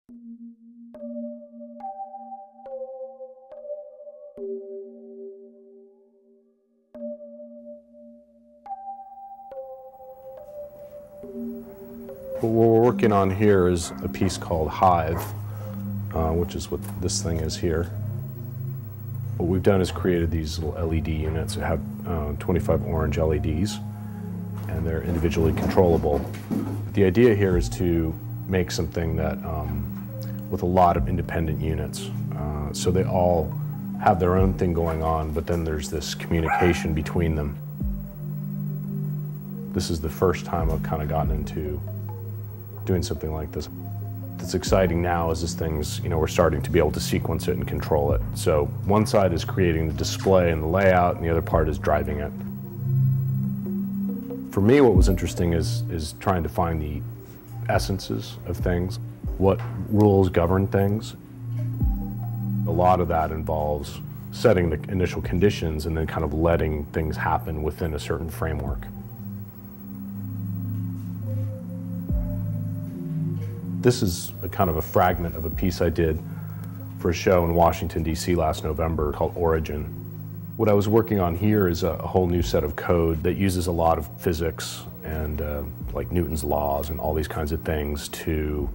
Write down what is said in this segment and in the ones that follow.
What we're working on here is a piece called Hive, which is what this thing is here. What we've done is created these little LED units that have 25 orange LEDs, and they're individually controllable. The idea here is to make something that with a lot of independent units. So they all have their own thing going on, but then there's this communication between them. This is the first time I've kind of gotten into doing something like this. What's exciting now is this thing's, we're starting to be able to sequence it and control it. So one side is creating the display and the layout, and the other part is driving it. For me, what was interesting is trying to find the essences of things, what rules govern things. A lot of that involves setting the initial conditions and then kind of letting things happen within a certain framework. This is a kind of a fragment of a piece I did for a show in Washington, D.C. last November called Origin. What I was working on here is a whole new set of code that uses a lot of physics and like Newton's laws and all these kinds of things to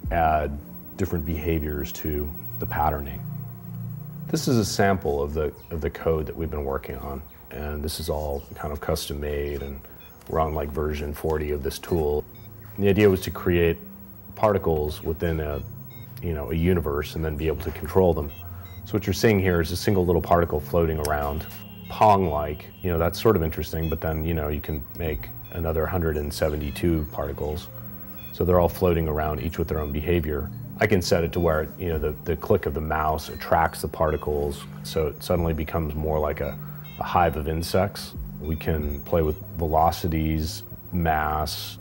add different behaviors to the patterning. This is a sample of the code that we've been working on, and this is all kind of custom made, and we're on like version 40 of this tool. And the idea was to create particles within a universe and then be able to control them. So what you're seeing here is a single little particle floating around, Pong-like. That's sort of interesting, but then you can make another 172 particles. So they're all floating around, each with their own behavior. I can set it to where the click of the mouse attracts the particles, so it suddenly becomes more like a hive of insects. We can play with velocities, mass,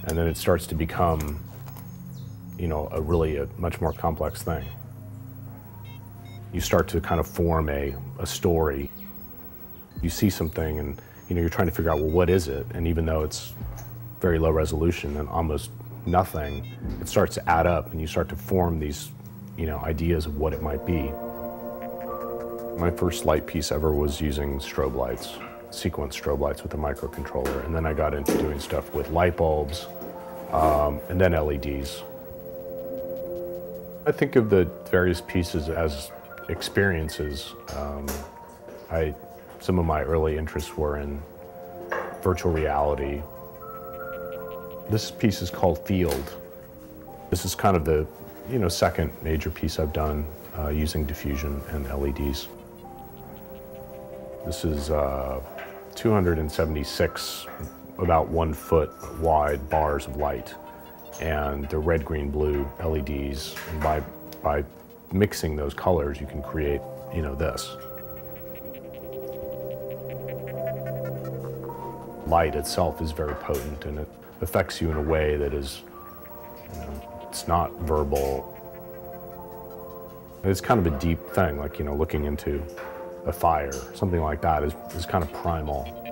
and then it starts to become a much more complex thing. You start to kind of form a story. You see something and you're trying to figure out, well, what is it? And even though it's very low resolution and almost nothing, it starts to add up and you start to form these ideas of what it might be. My first light piece ever was using strobe lights, sequence strobe lights with a microcontroller, and then I got into doing stuff with light bulbs and then LEDs. I think of the various pieces as experiences. Some of my early interests were in virtual reality. This piece is called Field. This is kind of the second major piece I've done using diffusion and LEDs. This is 276 about 1 foot wide bars of light, and the red, green, blue LEDs. And by mixing those colors, you can create, this. Light itself is very potent, and it affects you in a way that is, it's not verbal. It's kind of a deep thing, like, looking into a fire, something like that is kind of primal.